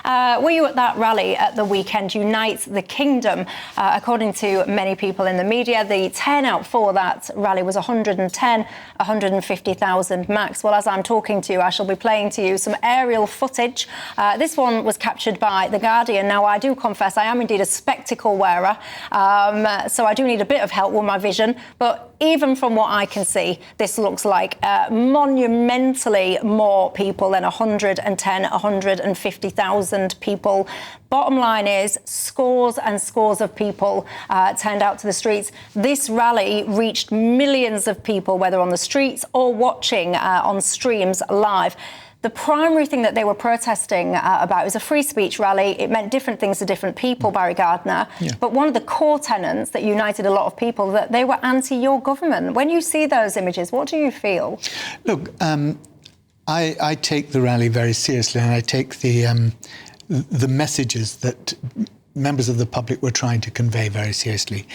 Were you at that rally at the weekend, Unite the Kingdom? According to many people in the media, the turnout for that rally was 150,000 max. Well, as I'm talking to you, I shall be playing to you some aerial footage. This one was captured by The Guardian. Now, I do confess I am indeed a spectacle wearer, so I do need a bit of help with my vision. But even from what I can see, this looks like monumentally more people than 150,000 people. Bottom line is, scores and scores of people turned out to the streets. This rally reached millions of people, whether on the streets or watching on streams live. The primary thing that they were protesting about was a free speech rally. It meant different things to different people, Barry Gardner. Yeah. But one of the core tenets that united a lot of people, that they were anti your government. When you see those images, what do you feel? Look, I take the rally very seriously, and I take the messages that members of the public were trying to convey very seriously.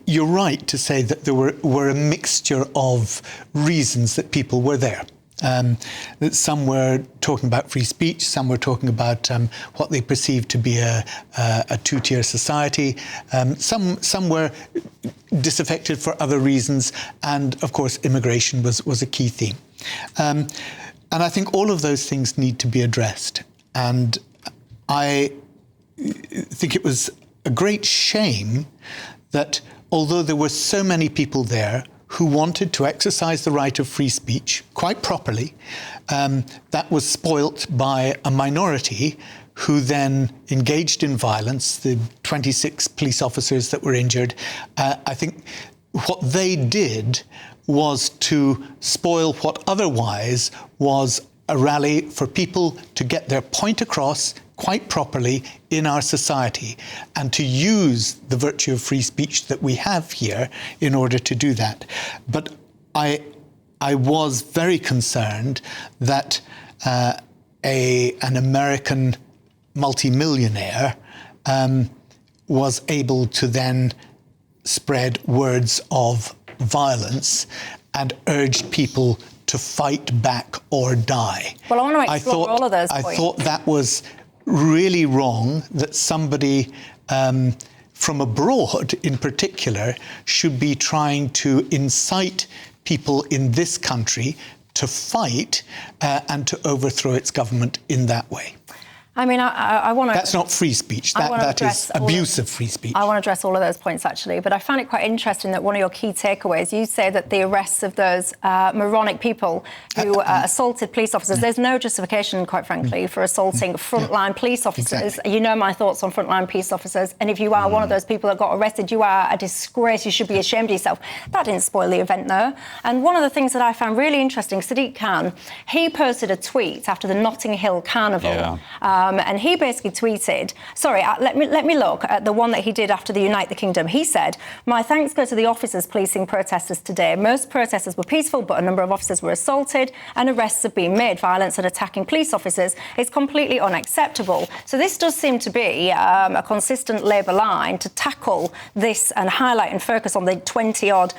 You're right to say that there were a mixture of reasons that people were there. That some were talking about free speech, some were talking about what they perceived to be a two-tier society, some were disaffected for other reasons, and of course immigration was a key theme. And I think all of those things need to be addressed. And I think it was a great shame that although there were so many people there who wanted to exercise the right of free speech quite properly, that was spoilt by a minority who then engaged in violence, the 26 police officers that were injured. I think what they did was to spoil what otherwise was a rally for people to get their point across quite properly in our society, and to use the virtue of free speech that we have here in order to do that. But I was very concerned that an American multimillionaire was able to then spread words of violence and urged people to fight back or die. Well, I want to explore all of those points. I thought that was really wrong, that somebody from abroad in particular should be trying to incite people in this country to fight and to overthrow its government in that way. I mean, I want to... That's not free speech. That is abuse of free speech. I want to address all of those points, actually. But I found it quite interesting that one of your key takeaways, you say that the arrests of those moronic people who assaulted police officers, there's no justification, quite frankly, for assaulting frontline police officers. Exactly. You know my thoughts on frontline police officers. And if you are one of those people that got arrested, you are a disgrace. You should be ashamed of yourself. That didn't spoil the event, though. And one of the things that I found really interesting, Sadiq Khan, he posted a tweet after the Notting Hill Carnival. Yeah. And he basically tweeted, let me look at the one that he did after the Unite the Kingdom. He said, "My thanks go to the officers policing protesters today. Most protesters were peaceful, but a number of officers were assaulted and arrests have been made. Violence and attacking police officers is completely unacceptable." So this does seem to be a consistent Labour line to tackle this and highlight and focus on the 20-odd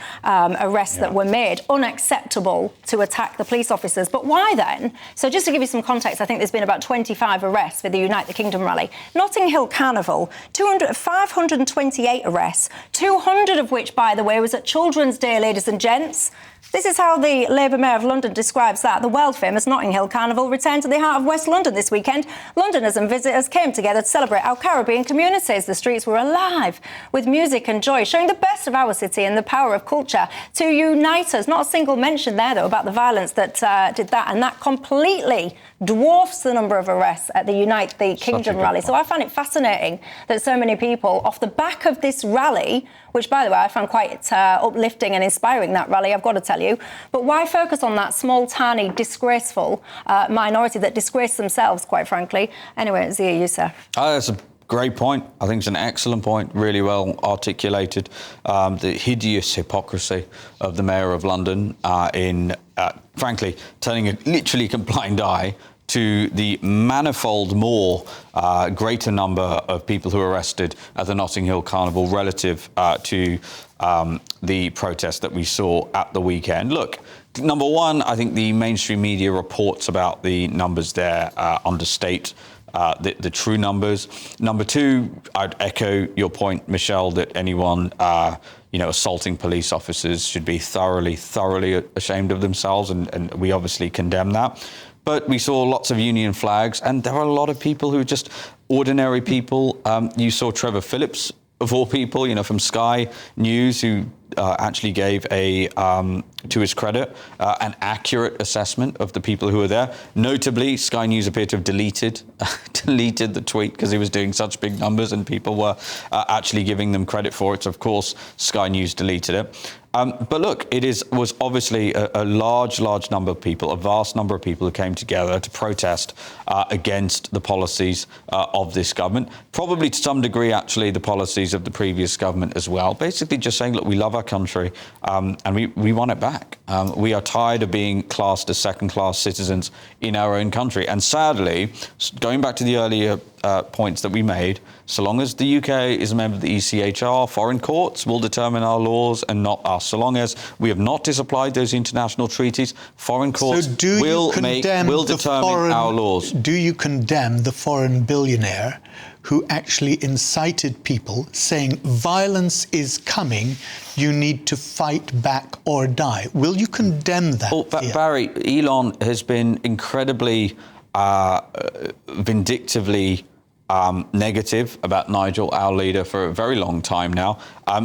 arrests that were made. Unacceptable to attack the police officers. But why then? So just to give you some context, I think there's been about 25 arrests for the Unite the Kingdom rally. Notting Hill Carnival, 528 arrests, 200 of which, by the way, was at Children's Day, ladies and gents. This is how the Labour Mayor of London describes that. The world-famous Notting Hill Carnival returned to the heart of West London this weekend. Londoners and visitors came together to celebrate our Caribbean communities. The streets were alive with music and joy, showing the best of our city and the power of culture to unite us. Not a single mention there, though, about the violence that did that, and that completely dwarfs the number of arrests at the Unite the Kingdom rally. So I find it fascinating that so many people, off the back of this rally, which, by the way, I found quite uplifting and inspiring, that rally, I've got to tell you. But why focus on that small, tiny, disgraceful minority that disgrace themselves, quite frankly? Anyway, Zia Youssef. That's a great point. I think it's an excellent point, really well articulated. The hideous hypocrisy of the Mayor of London in, frankly, turning a literally blind eye to the manifold more greater number of people who were arrested at the Notting Hill Carnival relative to the protest that we saw at the weekend. Look, number one, I think the mainstream media reports about the numbers there understate the true numbers. Number two, I'd echo your point, Michelle, that anyone assaulting police officers should be thoroughly ashamed of themselves, and we obviously condemn that. But we saw lots of union flags, and there are a lot of people who are just ordinary people. You saw Trevor Phillips, of all people, from Sky News, who actually gave to his credit, an accurate assessment of the people who were there. Notably, Sky News appeared to have deleted the tweet because he was doing such big numbers and people were actually giving them credit for it. So, of course, Sky News deleted it. But look, was obviously a large number of people, a vast number of people who came together to protest against the policies of this government, probably to some degree, actually, the policies of the previous government as well. Basically just saying, look, we love our country and we want it back. We are tired of being classed as second-class citizens in our own country. And sadly, going back to the earlier points that we made, so long as the UK is a member of the ECHR, foreign courts will determine our laws and not us. So long as we have not disapplied those international treaties, foreign courts will determine our laws. Do you condemn the foreign billionaire who actually incited people saying violence is coming, you need to fight back or die? Will you condemn that? Well, Barry, Elon has been incredibly vindictively negative about Nigel, our leader, for a very long time now.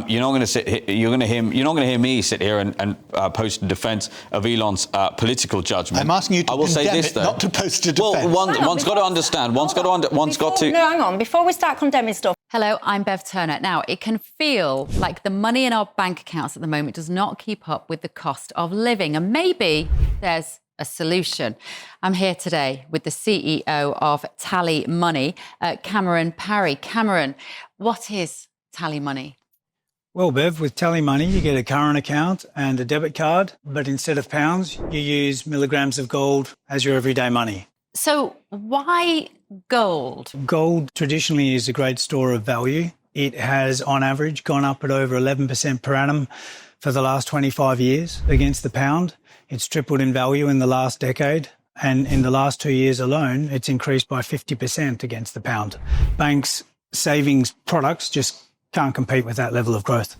You're not going to hear me sit here and post a defence of Elon's political judgment. I'm asking you to condemn it, not to post a defence. Well, one's got to understand. No, hang on. Before we start condemning stuff. Hello, I'm Bev Turner. Now, it can feel like the money in our bank accounts at the moment does not keep up with the cost of living, and maybe there's a solution. I'm here today with the CEO of TallyMoney, Cameron Parry. Cameron, what is TallyMoney? Well, Bev, with TallyMoney, you get a current account and a debit card, but instead of pounds, you use milligrams of gold as your everyday money. So why gold? Gold traditionally is a great store of value. It has, on average, gone up at over 11% per annum for the last 25 years against the pound. It's tripled in value in the last decade, and in the last 2 years alone, it's increased by 50% against the pound. Banks' savings products just can't compete with that level of growth.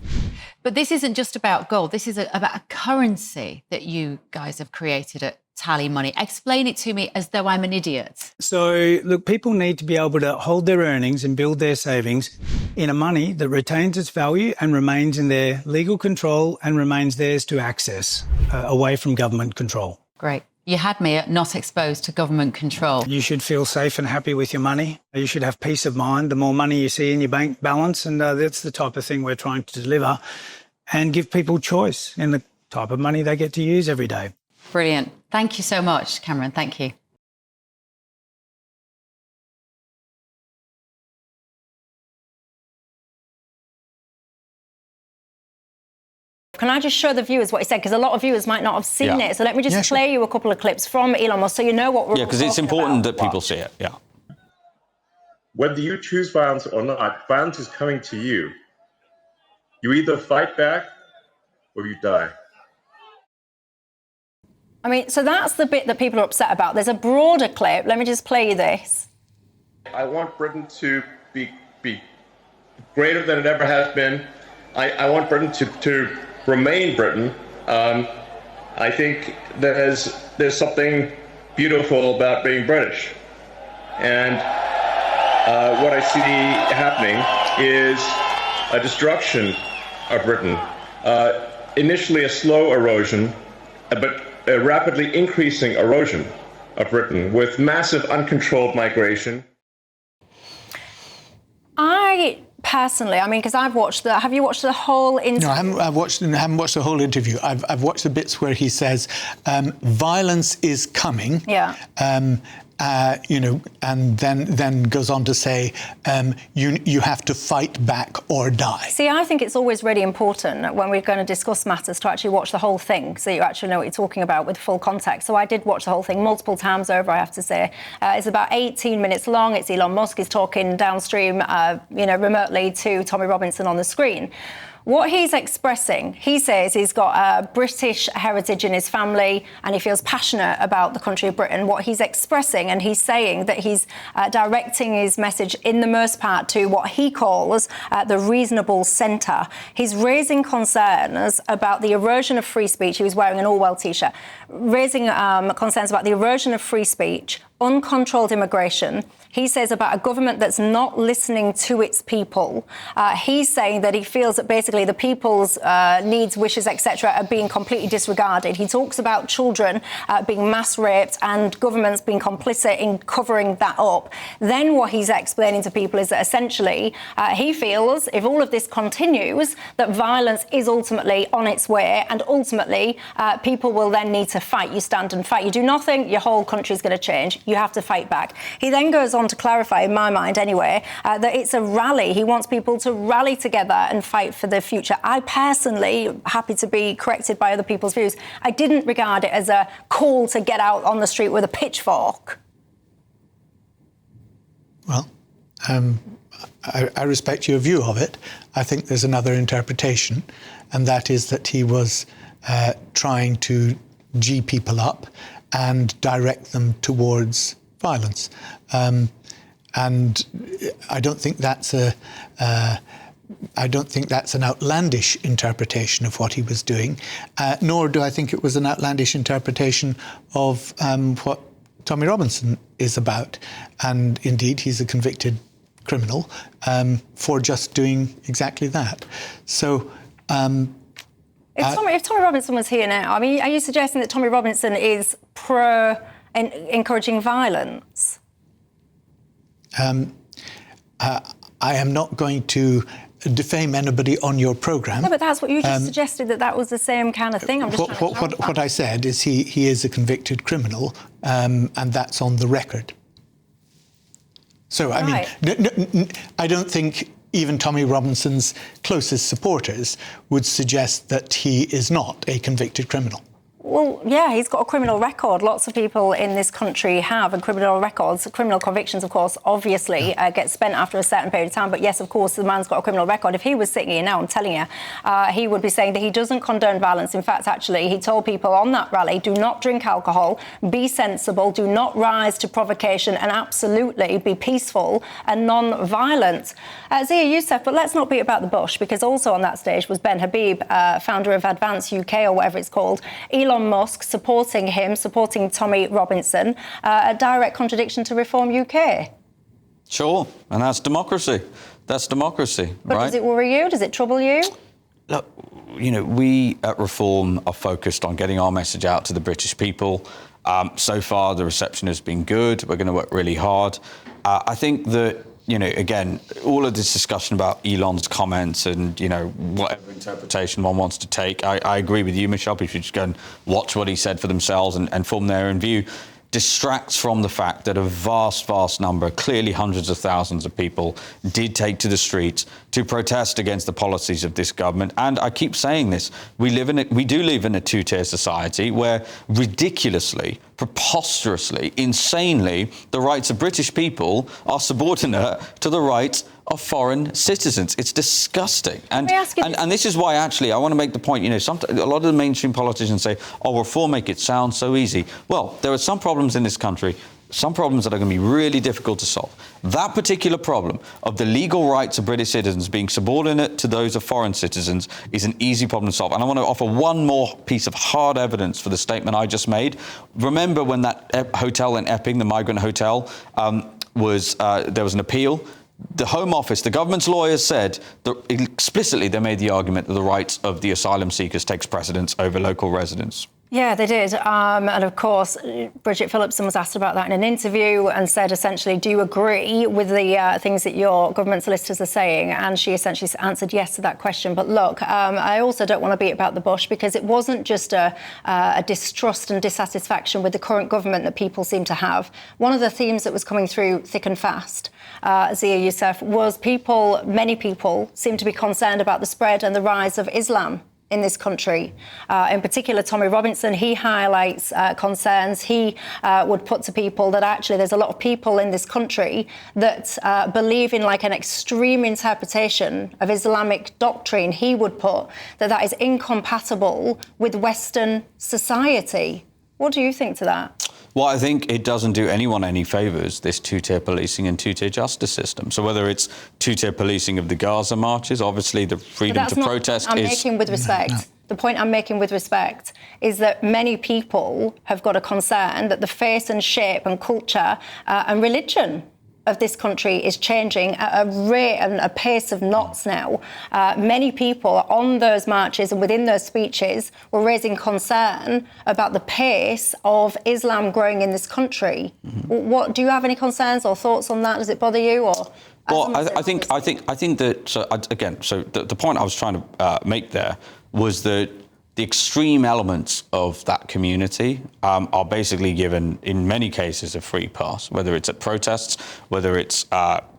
But this isn't just about gold. This is about a currency that you guys have created at TallyMoney. Explain it to me as though I'm an idiot. So, look, people need to be able to hold their earnings and build their savings in a money that retains its value and remains in their legal control and remains theirs to access, away from government control. Great. You had me at not exposed to government control. You should feel safe and happy with your money. You should have peace of mind the more money you see in your bank balance, and that's the type of thing we're trying to deliver and give people choice in the type of money they get to use every day. Brilliant. Thank you so much, Cameron. Thank you. Can I just show the viewers what he said? Because a lot of viewers might not have seen it. So let me just play you a couple of clips from Elon Musk so you know what we're talking about. Yeah, because it's important that people see it. Yeah. Whether you choose violence or not, violence is coming to you. You either fight back or you die. I mean, so that's the bit that people are upset about. There's a broader clip. Let me just play you this. I want Britain to be greater than it ever has been. I want Britain to remain Britain. I think there's something beautiful about being British. And what I see happening is a destruction of Britain. Initially a slow erosion, but a rapidly increasing erosion of Britain with massive uncontrolled migration. Personally, I mean, because I've watched have you watched the whole interview? No, I haven't watched the whole interview. I've watched the bits where he says, violence is coming. Yeah. And then goes on to say, you have to fight back or die. See, I think it's always really important when we're going to discuss matters to actually watch the whole thing so you actually know what you're talking about with full context. So I did watch the whole thing multiple times over, I have to say. It's about 18 minutes long. It's Elon Musk is talking downstream, remotely to Tommy Robinson on the screen. What he's expressing, he says he's got a British heritage in his family and he feels passionate about the country of Britain. What he's expressing, and he's saying that he's directing his message in the most part to what he calls the reasonable centre. He's raising concerns about the erosion of free speech. He was wearing an Orwell T-shirt. Raising concerns about the erosion of free speech, uncontrolled immigration. He says about a government that's not listening to its people. He's saying that he feels that basically the people's needs, wishes, etc. are being completely disregarded. He talks about children being mass raped and governments being complicit in covering that up. Then what he's explaining to people is that essentially he feels if all of this continues, that violence is ultimately on its way and ultimately people will then need to fight. You stand and fight. You do nothing, your whole country is going to change. You have to fight back. He then goes on to clarify, in my mind anyway, that it's a rally. He wants people to rally together and fight for the future. I personally, happy to be corrected by other people's views, I didn't regard it as a call to get out on the street with a pitchfork. Well, I respect your view of it. I think there's another interpretation, and that is that he was trying to G people up and direct them towards violence. And I don't think that's an outlandish interpretation of what he was doing, nor do I think it was an outlandish interpretation of what Tommy Robinson is about. And indeed, he's a convicted criminal for just doing exactly that. So. If Tommy Robinson was here now, I mean, are you suggesting that Tommy Robinson is encouraging violence? I am not going to defame anybody on your programme. No, but that's what you just suggested, that was the same kind of thing. I'm just what I said is he is a convicted criminal, and that's on the record. So, right. I mean, I don't think even Tommy Robinson's closest supporters would suggest that he is not a convicted criminal. Well, yeah, he's got a criminal record. Lots of people in this country have, and criminal records, criminal convictions, of course, obviously get spent after a certain period of time. But yes, of course, the man's got a criminal record. If he was sitting here now, I'm telling you, he would be saying that he doesn't condone violence. In fact, actually, he told people on that rally, do not drink alcohol, be sensible, do not rise to provocation, and absolutely be peaceful and non-violent. Zia Youssef, but let's not beat about the bush, because also on that stage was Ben Habib, founder of Advance UK, or whatever it's called, Elon Musk supporting him, supporting Tommy Robinson, a direct contradiction to Reform UK. Sure, and that's democracy. That's democracy, but right? Does it worry you? Does it trouble you? Look, you know, we at Reform are focused on getting our message out to the British people. So far, the reception has been good. We're going to work really hard. I think that, you know, again, all of this discussion about Elon's comments and, you know, whatever interpretation one wants to take, I agree with you, Michelle. People should just go and watch what he said for themselves and form their own view. Distracts from the fact that a vast, vast number, clearly hundreds of thousands of people, did take to the streets to protest against the policies of this government. And I keep saying this, we do live in a two-tier society where ridiculously, preposterously, insanely, the rights of British people are subordinate to the rights of foreign citizens. It's disgusting. And this is why, actually, I want to make the point, you know, a lot of the mainstream politicians say, oh, reform make it sound so easy. Well, there are some problems in this country, some problems that are going to be really difficult to solve. That particular problem of the legal rights of British citizens being subordinate to those of foreign citizens is an easy problem to solve. And I want to offer one more piece of hard evidence for the statement I just made. Remember when that hotel in Epping, the migrant hotel, there was an appeal? The Home Office, the government's lawyers said that explicitly they made the argument that the rights of the asylum seekers takes precedence over local residents. Yeah, they did. And of course, Bridget Phillipson was asked about that in an interview and said, essentially, do you agree with the things that your government solicitors are saying? And she essentially answered yes to that question. But look, I also don't want to beat about the bush, because it wasn't just a distrust and dissatisfaction with the current government that people seem to have. One of the themes that was coming through thick and fast, Zia Youssef, was many people seem to be concerned about the spread and the rise of Islam in this country. In particular, Tommy Robinson, he highlights concerns. He would put to people that actually there's a lot of people in this country that believe in like an extreme interpretation of Islamic doctrine. He would put that is incompatible with Western society. What do you think to that? Well, I think it doesn't do anyone any favours, this two-tier policing and two-tier justice system. So whether it's two-tier policing of the Gaza marches, obviously the freedom to protest I'm is... making with respect. No. The point I'm making with respect is that many people have got a concern that the face and shape and culture and religion of this country is changing at a rate and a pace of knots now. Many people on those marches and within those speeches were raising concern about the pace of Islam growing in this country. Mm-hmm. What do you have any concerns or thoughts on that? Does it bother you? Or well, I think that the point I was trying to make there was that the extreme elements of that community are basically given, in many cases, a free pass, whether it's at protests, whether it's,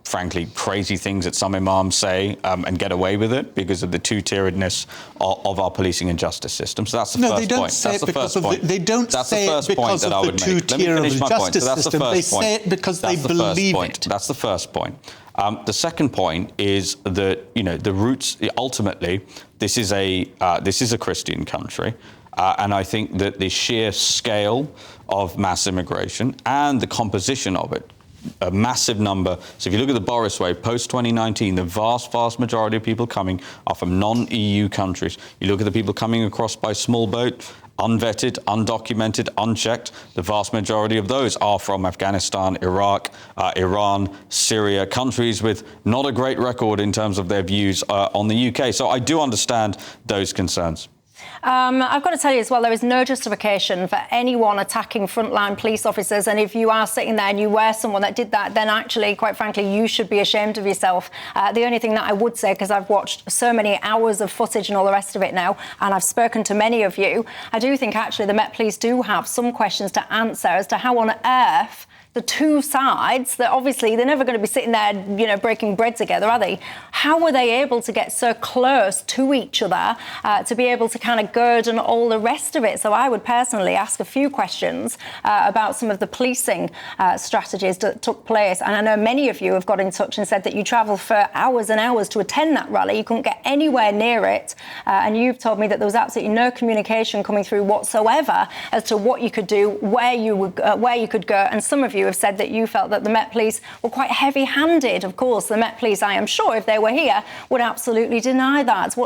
frankly, crazy things that some imams say and get away with it because of the two-tieredness of our policing and justice system. So that's the first point. They don't say it because of the two-tier of the justice system. They say it because they believe it. That's the first point. The second point is that, you know, the roots, ultimately, this is a Christian country. And I think that the sheer scale of mass immigration and the composition of it, a massive number. So if you look at the Boris wave, post-2019, the vast majority of people coming are from non-EU countries. You look at the people coming across by small boat, unvetted, undocumented, unchecked. The vast majority of those are from Afghanistan, Iraq, Iran, Syria, countries with not a great record in terms of their views on the UK. So I do understand those concerns. I've got to tell you as well, there is no justification for anyone attacking frontline police officers. And if you are sitting there and you were someone that did that, then actually, quite frankly, you should be ashamed of yourself. The only thing that I would say, because I've watched so many hours of footage and all the rest of it now, and I've spoken to many of you, I do think actually the Met Police do have some questions to answer as to how on earth the two sides, that obviously they're never going to be sitting there, you know, breaking bread together, are they? How were they able to get so close to each other to be able to kind of gird and all the rest of it? So I would personally ask a few questions about some of the policing strategies that took place. And I know many of you have got in touch and said that you travelled for hours and hours to attend that rally. You couldn't get anywhere near it. And you've told me that there was absolutely no communication coming through whatsoever as to what you could do, where you could go. And some of you have said that you felt that the Met Police were quite heavy-handed. Of course, the Met Police, I am sure, if they were here, would absolutely deny that.